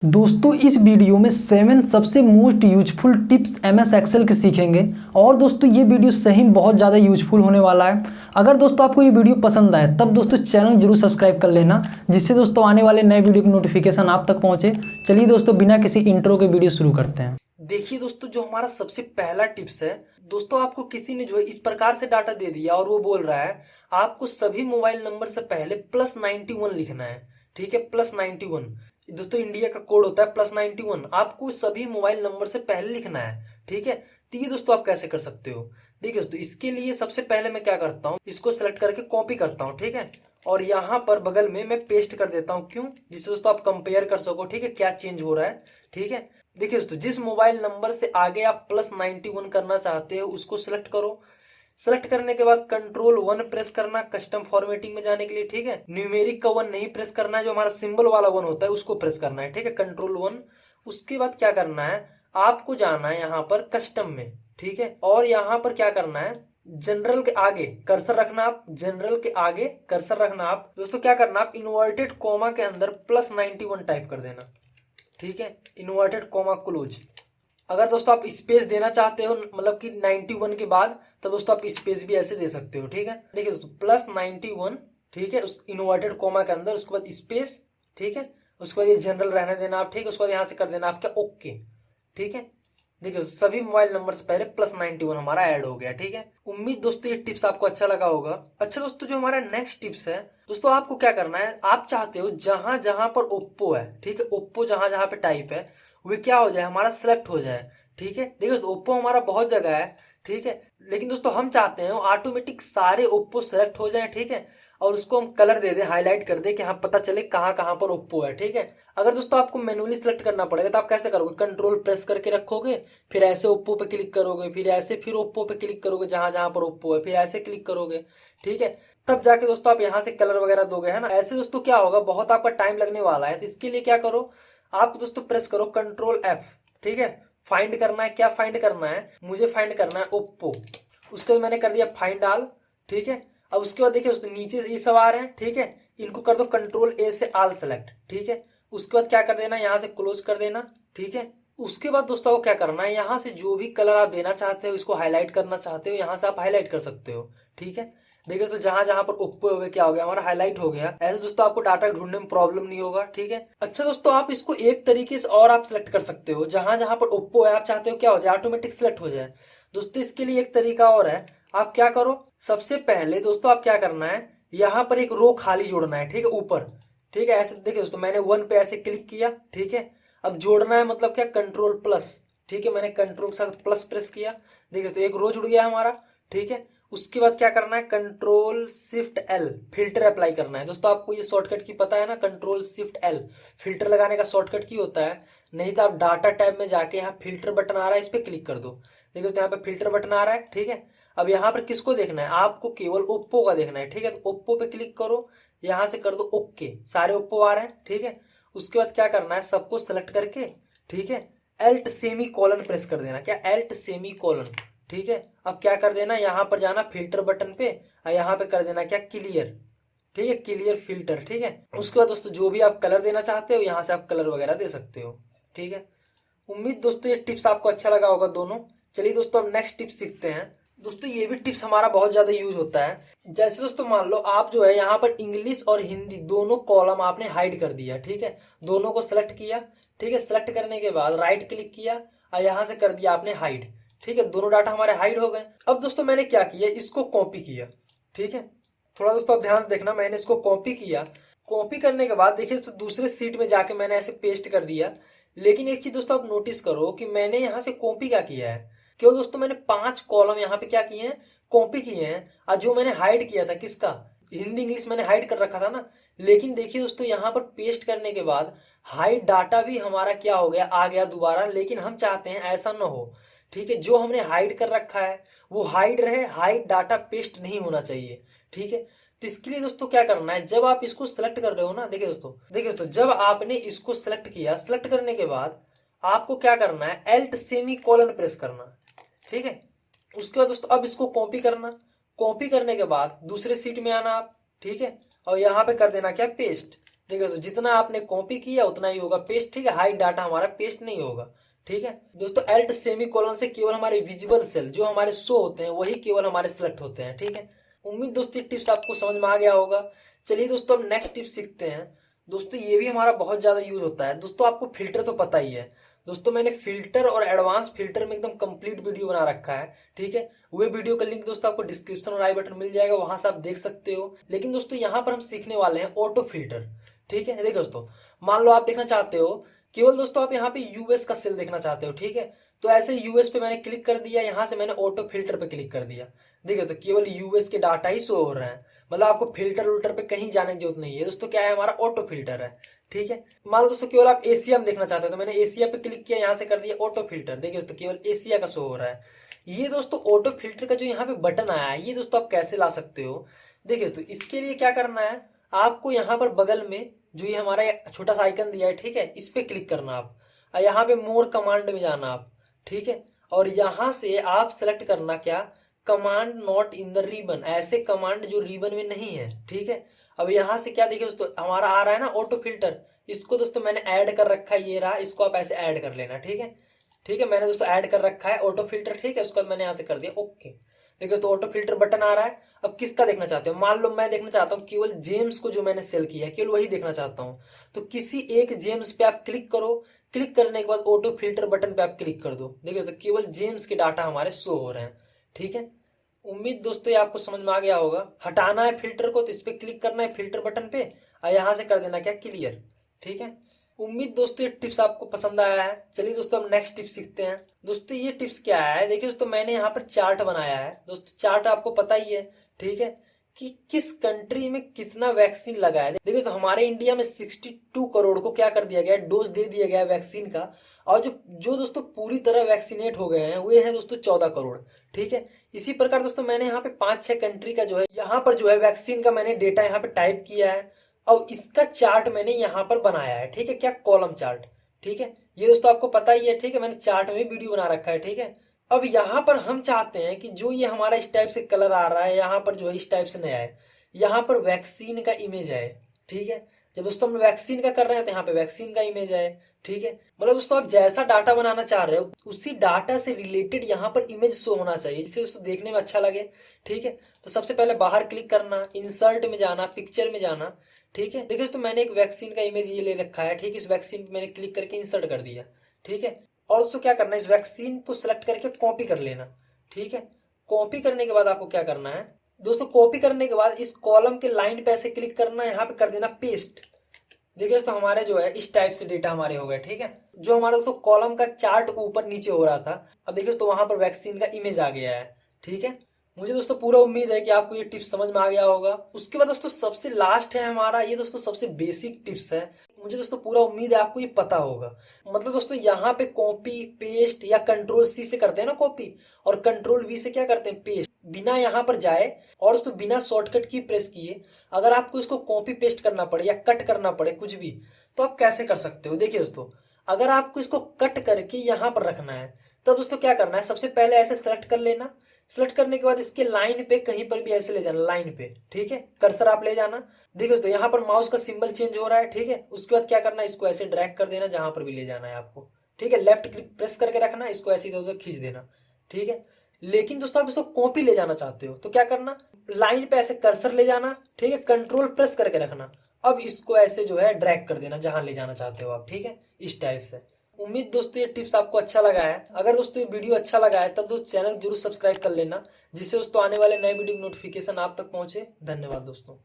दोस्तों इस वीडियो में 7 सबसे most useful tips MS Excel के सीखेंगे। और दोस्तों ये वीडियो सही में बहुत ज़्यादा यूजफुल होने वाला है। अगर दोस्तों आपको ये वीडियो पसंद आए तब दोस्तों चैनल जरूर सब्सक्राइब कर लेना, जिससे दोस्तों आने वाले नए वीडियो की नोटिफिकेशन आप तक पहुँचे। चलिए दोस्तों बिना किसी इंट्रो के वीडियो शुरू करते हैं। देखिए दोस्तों, जो हमारा सबसे पहला टिप्स है दोस्तों, आपको किसी ने जो है इस प्रकार से डाटा दे दिया और वो बोल रहा है आपको सभी मोबाइल नंबर से पहले +91 लिखना है। ठीक है, +91 दोस्तों इंडिया का कोड होता है +91। आपको सभी मोबाइल नंबर से पहले लिखना है। ठीक है, तो ये दोस्तों आप कैसे कर सकते हो? देखिए दोस्तों, इसके लिए सबसे पहले मैं क्या करता हूँ, इसको सेलेक्ट करके कॉपी करता हूँ। ठीक है, और यहाँ पर बगल में मैं पेस्ट कर देता हूँ। क्यों? जिससे दोस्तों आप कंपेयर कर सको। ठीक है, क्या चेंज हो रहा है। ठीक है, देखिए दोस्तों, जिस मोबाइल नंबर से आगे आप +91 करना चाहते हो उसको सिलेक्ट करो। सेलेक्ट करने के बाद कंट्रोल 1 प्रेस करना कस्टम फॉर्मेटिंग में जाने के लिए। ठीक है, न्यूमेरिक का 1 नहीं प्रेस करना है, जो हमारा सिंबल वाला 1 होता है उसको प्रेस करना है। ठीक है, कंट्रोल 1। उसके बाद क्या करना है, आपको जाना है यहाँ पर कस्टम में। ठीक है, और यहाँ पर क्या करना है, जनरल के आगे कर्सर रखना। आप जनरल के आगे कर्सर रखना। आप दोस्तों क्या करना, आप इन्वर्टेड कॉमा के अंदर +91 टाइप कर देना। ठीक है, इन्वर्टेड कॉमा क्लोज। अगर दोस्तों आप स्पेस देना चाहते हो मतलब कि 91 के बाद, तो दोस्तों आप स्पेस भी ऐसे दे सकते हो। ठीक है, देखिए दोस्तों +91। ठीक है, उस इन्वर्टेड कॉमा के अंदर, उसके बाद स्पेस। ठीक है, उसके बाद ये जनरल रहने देना आप। ठीक है, उसके बाद यहाँ से कर देना आपका ओके। ठीक है, देखिए सभी मोबाइल नंबर से पहले +91 हमारा ऐड हो गया। ठीक है, उम्मीद दोस्तों ये टिप्स आपको अच्छा लगा होगा। अच्छा दोस्तों, जो हमारा नेक्स्ट टिप्स है दोस्तों, आपको क्या करना है, आप चाहते हो जहां जहां पर ओप्पो है, ठीक है, ओप्पो जहां जहां पे टाइप है वो क्या हो जाए, हमारा सिलेक्ट हो जाए। ठीक है, देखिए दोस्तों ओप्पो हमारा बहुत जगह है। ठीक है, लेकिन दोस्तों हम चाहते हैं ऑटोमेटिक सारे ओप्पो सेलेक्ट हो जाए। ठीक है, और उसको हम कलर दे दें, हाईलाइट कर दें कि हाँ पता चले कहाँ कहाँ पर ओप्पो है। ठीक है, अगर दोस्तों आपको मैनुअली सेलेक्ट करना पड़ेगा तो आप कैसे करोगे, कंट्रोल प्रेस करके रखोगे, फिर ऐसे ओप्पो पे क्लिक करोगे, फिर ऐसे फिर ओप्पो पे क्लिक करोगे जहां जहां पर ओप्पो है, फिर ऐसे क्लिक करोगे। ठीक है, तब जाके दोस्तों आप यहाँ से कलर वगैरह दोगे, है ना। ऐसे दोस्तों क्या होगा, बहुत आपका टाइम लगने वाला है। तो इसके लिए क्या करो, आप दोस्तों प्रेस करो कंट्रोल F। ठीक है, फाइंड करना है, क्या फाइंड करना है, मुझे फाइंड करना है ओप्पो। उसके बाद मैंने कर दिया फाइंड ऑल। ठीक है, अब उसके बाद देखिए दोस्तों नीचे ये सब आ रहे हैं। ठीक है, इनको कर दो कंट्रोल A से ऑल सेलेक्ट। ठीक है, उसके बाद क्या कर देना, यहाँ से क्लोज कर देना। ठीक है, उसके बाद दोस्तों को क्या करना है, यहाँ से जो भी कलर आप देना चाहते हो, इसको हाईलाइट करना चाहते हो, यहाँ से आप हाईलाइट कर सकते हो। ठीक है, देखिए तो जहां जहां पर ओप्पो हो गया, क्या हो गया, हमारा हाईलाइट हो गया। ऐसे दोस्तों आपको डाटा ढूंढने में प्रॉब्लम नहीं होगा। ठीक है, अच्छा दोस्तों आप इसको एक तरीके से और आप सिलेक्ट कर सकते हो, जहां जहां पर ओप्पो है आप चाहते हो क्या हो जाए, ऑटोमेटिक सिलेक्ट हो जाए। दोस्तों इसके लिए एक तरीका और है, आप क्या करो, सबसे पहले दोस्तों आप क्या करना है, यहाँ पर एक रो खाली जोड़ना है। ठीक है, ऊपर। ठीक है, ऐसे देखिए दोस्तों मैंने 1 पे ऐसे क्लिक किया। ठीक है, अब जोड़ना है मतलब क्या, कंट्रोल+। ठीक है, मैंने कंट्रोल के साथ प्लस प्रेस किया। देखिए तो एक रो जुड़ गया हमारा। ठीक है, उसके बाद क्या करना है, कंट्रोल+Shift+L फिल्टर अप्लाई करना है। दोस्तों आपको ये शॉर्टकट की पता है ना, कंट्रोल+Shift+L फिल्टर लगाने का शॉर्टकट की होता है। नहीं तो आप डाटा टैब में जाके यहाँ फिल्टर बटन आ रहा है, इस पर क्लिक कर दो। देखिए तो यहाँ पे फिल्टर बटन आ रहा है। ठीक है, अब यहाँ पर किसको देखना है, आपको केवल ओप्पो का देखना है। ठीक है, तो ओप्पो पे क्लिक करो, यहाँ से कर दो ओके, सारे ओप्पो आ रहे हैं। ठीक है, उसके बाद क्या करना है, सबको सेलेक्ट करके, ठीक है, एल्ट सेमी कॉलन प्रेस कर देना। क्या, एल्ट सेमी कॉलन। ठीक है, अब क्या कर देना, यहाँ पर जाना फिल्टर बटन पे और यहाँ पे कर देना क्या, क्लियर। ठीक है, क्लियर फिल्टर। ठीक है, उसके बाद दोस्तों जो भी आप कलर देना चाहते हो यहाँ से आप कलर वगैरह दे सकते हो। ठीक है, उम्मीद दोस्तों ये टिप्स आपको अच्छा लगा होगा दोनों। चलिए दोस्तों अब नेक्स्ट टिप्स सीखते हैं। दोस्तों ये भी टिप्स हमारा बहुत ज्यादा यूज होता है। जैसे दोस्तों मान लो आप जो है यहाँ पर इंग्लिश और हिंदी दोनों कॉलम आपने हाइड कर दिया। ठीक है, दोनों को सेलेक्ट किया। ठीक है, सेलेक्ट करने के बाद राइट क्लिक किया और यहाँ से कर दिया आपने हाइड। ठीक है, दोनों डाटा हमारे हाइड हो गए। अब दोस्तों मैंने क्या किया, इसको कॉपी किया। ठीक है, थोड़ा दोस्तों आप ध्यान से देखना, मैंने इसको कॉपी किया। कॉपी करने के बाद देखिए तो दूसरे सीट में जाके मैंने ऐसे पेस्ट कर दिया। लेकिन एक चीज दोस्तों आप नोटिस करो कि मैंने यहाँ से कॉपी क्या किया है, क्यों दोस्तों, मैंने 5 कॉलम यहाँ पे क्या किए हैं, कॉपी किए हैं। और जो मैंने हाइड किया था किसका, हिंदी इंग्लिश मैंने हाइड कर रखा था ना। लेकिन देखिए दोस्तों यहाँ पर पेस्ट करने के बाद हाइड डाटा भी हमारा क्या हो गया, आ गया दोबारा। लेकिन हम चाहते हैं ऐसा ना हो। ठीक है, जो हमने हाइड कर रखा है वो हाइड रहे, हाइड डाटा पेस्ट नहीं होना चाहिए। ठीक है, तो इसके लिए दोस्तों क्या करना है, जब आप इसको सेलेक्ट कर रहे हो ना, देखिए दोस्तों जब आपने इसको सेलेक्ट किया, सेलेक्ट करने के बाद आपको क्या करना है, एल्ट सेमी कॉलन प्रेस करना। ठीक है, उसके बाद दोस्तों अब इसको कॉपी करना। कॉपी करने के बाद दूसरे सीट में आना आप। ठीक है, और यहाँ पे कर देना क्या, पेस्ट। देखिए दोस्तों, जितना आपने कॉपी किया उतना ही होगा पेस्ट, ठीक है। हाइड डाटा हमारा पेस्ट नहीं होगा, ठीक है दोस्तों। एल्ट सेमी कोलन से केवल हमारे विजिबल सेल जो हमारे शो होते हैं वही केवल हमारे सिलेक्ट होते हैं, ठीक है। उम्मीद दोस्तों ये टिप्स आपको समझ में आ गया होगा। चलिए दोस्तों अब नेक्स्ट टिप्स सीखते हैं। दोस्तों ये भी हमारा बहुत ज्यादा यूज होता है। दोस्तों आपको फिल्टर तो पता ही है। दोस्तों मैंने फिल्टर और एडवांस फिल्टर में एकदम कंप्लीट वीडियो बना रखा है, ठीक है। वो वीडियो का लिंक दोस्तों आपको डिस्क्रिप्शन और आई बटन मिल जाएगा, वहां से आप देख सकते हो। लेकिन दोस्तों यहाँ पर हम सीखने वाले हैं ऑटो फिल्टर, ठीक है। देखिए दोस्तों, मान लो आप देखना चाहते हो केवल दोस्तों आप यहाँ पे यूएस का सेल देखना चाहते हो, ठीक है। तो ऐसे यूएस पे मैंने क्लिक कर दिया, यहाँ से मैंने ऑटो फिल्टर पे क्लिक कर दिया। देखिए तो केवल यूएस के डाटा ही शो हो रहे हैं, मतलब आपको फिल्टर उल्टर पे कहीं जाने की जरूरत नहीं है दोस्तों। क्या है, हमारा ऑटो फिल्टर है, ठीक है। मान लो दोस्तों केवल आप एशिया में देखना चाहते हो, तो मैंने एशिया पे क्लिक किया, यहाँ से कर दिया ऑटो फिल्टर। देखिए दोस्तों केवल एशिया का शो हो रहा है। ये दोस्तों ऑटो फिल्टर का जो यहाँ पे बटन आया है, ये दोस्तों आप कैसे ला सकते हो। देखिए दोस्तों इसके लिए क्या करना है, आपको यहाँ पर बगल में जो ये हमारा छोटा सा आइकन दिया है, ठीक है, इस पे क्लिक करना आप। यहाँ पे मोर कमांड में जाना आप, ठीक है। और यहाँ से आप सेलेक्ट करना क्या, command not in the ribbon, ऐसे कमांड जो रिबन में नहीं है, ठीक है। अब यहाँ से क्या देखिए दोस्तों हमारा आ रहा है ना ऑटो फिल्टर, इसको दोस्तों मैंने ऐड कर रखा है, ये रहा, इसको आप ऐसे ऐड कर लेना, ठीक है। ठीक है, मैंने दोस्तों ऐड कर रखा है ऑटो फिल्टर, ठीक है। उसके बाद मैंने यहाँ से कर दिया ओके। देखिए तो ऑटो फिल्टर बटन आ रहा है। अब किसका देखना चाहते हो, मान लो मैं देखना चाहता हूँ केवल जेम्स को, जो मैंने सेल किया है केवल वही देखना चाहता हूँ। तो किसी एक जेम्स पे आप क्लिक करो, क्लिक करने के बाद ऑटो फिल्टर बटन पे आप क्लिक कर दो। देखिए तो केवल जेम्स के डाटा हमारे शो हो रहे हैं, ठीक है। उम्मीद दोस्तों ये आपको समझ में आ गया होगा। हटाना है फिल्टर को तो इस पे क्लिक करना है फिल्टर बटन पे, और यहाँ से कर देना क्या, क्लियर, ठीक है। उम्मीद दोस्तों ये टिप्स आपको पसंद आया है। चलिए दोस्तों अब नेक्स्ट टिप्स सीखते हैं। दोस्तों ये टिप्स क्या है, देखिए दोस्तों मैंने यहाँ पर चार्ट बनाया है। दोस्तों चार्ट आपको पता ही है, ठीक है, कि किस कंट्री में कितना वैक्सीन लगा है। देखिए तो हमारे इंडिया में 62 करोड़ को क्या कर दिया गया है, डोज दे दिया गया है वैक्सीन का। और जो जो दोस्तों पूरी तरह वैक्सीनेट हो गए हैं वे हैं दोस्तों 14 करोड़, ठीक है। इसी प्रकार दोस्तों मैंने यहाँ पे 5-6 कंट्री का जो है यहाँ पर जो है वैक्सीन का मैंने डेटा यहाँ पे टाइप किया है, और इसका चार्ट मैंने यहाँ पर बनाया है, ठीक है। क्या, कॉलम चार्ट, ठीक है। ये दोस्तों आपको पता ही है, ठीक है, मैंने चार्ट में वीडियो बना रखा है, ठीक है। अब यहाँ पर हम चाहते हैं कि जो ये हमारा इस टाइप से कलर आ रहा है, यहाँ पर जो है इस टाइप से नया है, यहाँ पर वैक्सीन का इमेज है, ठीक है। जब दोस्तों हम वैक्सीन का कर रहे हैं तो यहाँ पे वैक्सीन का इमेज है, ठीक है। मतलब दोस्तों आप जैसा डाटा बनाना चाह रहे हो उसी डाटा से रिलेटेड यहाँ पर इमेज शो होना चाहिए, जिससे दोस्तों देखने में अच्छा लगे, ठीक है। तो सबसे पहले बाहर क्लिक करना, इंसर्ट में जाना, पिक्चर में जाना, ठीक है। देखिए तो मैंने एक वैक्सीन का इमेज ये ले रखा है, ठीक है। इस वैक्सीन पे मैंने क्लिक करके इंसर्ट कर दिया, ठीक है। और उसको क्या करना है, इस वैक्सीन को सिलेक्ट करके कॉपी कर लेना, ठीक है। कॉपी करने के बाद आपको क्या करना है दोस्तों, कॉपी करने के बाद इस कॉलम के लाइन पे ऐसे क्लिक करना, यहाँ पे कर देना पेस्ट। देखिए दोस्तों हमारे जो है इस टाइप से डेटा हमारे हो गए, ठीक है। जो हमारा दोस्तों कॉलम का चार्ट ऊपर नीचे हो रहा था, अब देखिए तो वहां पर वैक्सीन का इमेज आ गया है, ठीक है। मुझे दोस्तों पूरा उम्मीद है कि आपको ये टिप्स समझ में आ गया होगा। उसके बाद दोस्तों सबसे लास्ट है हमारा, ये दोस्तों सबसे बेसिक टिप्स है। मुझे दोस्तों पूरा उम्मीद है आपको ये पता होगा। मतलब दोस्तों यहाँ पे कॉपी पेस्ट या कंट्रोल सी से करते हैं ना कॉपी, और कंट्रोल वी से क्या करते हैं, पेस्ट, बिना यहाँ पर जाए और दोस्तों बिना शॉर्टकट की प्रेस किए अगर आपको इसको कॉपी पेस्ट करना पड़े या कट करना पड़े कुछ भी, तो आप कैसे कर सकते हो। देखिए दोस्तों अगर आपको इसको कट करके यहाँ पर रखना है तब दोस्तों क्या करना है, सबसे पहले ऐसे सेलेक्ट कर लेना। सेलेक्ट करने के बाद इसके लाइन पे कहीं पर भी ऐसे ले जाना, लाइन पे, ठीक है, कर्सर आप ले जाना। देखिए तो यहाँ पर माउस का सिंबल चेंज हो रहा है, ठीक है। उसके बाद क्या करना है, इसको ऐसे ड्रैग कर देना जहां पर भी ले जाना है आपको, ठीक है। लेफ्ट क्लिक प्रेस करके रखना, इसको ऐसे इधर उधर खींच देना, ठीक है। लेकिन दोस्तों आप इसको कॉपी ले जाना चाहते हो तो क्या करना, लाइन पे ऐसे कर्सर ले जाना, ठीक है, कंट्रोल प्रेस करके रखना। अब इसको ऐसे जो है ड्रैग कर देना जहां ले जाना चाहते हो आप, ठीक है, इस टाइप से। उम्मीद दोस्तों ये टिप्स आपको अच्छा लगा है। अगर दोस्तों ये वीडियो अच्छा लगा है तब दोस्तों चैनल जरूर सब्सक्राइब कर लेना, जिससे दोस्तों आने वाले नए वीडियो की नोटिफिकेशन आप तक पहुंचे। धन्यवाद दोस्तों।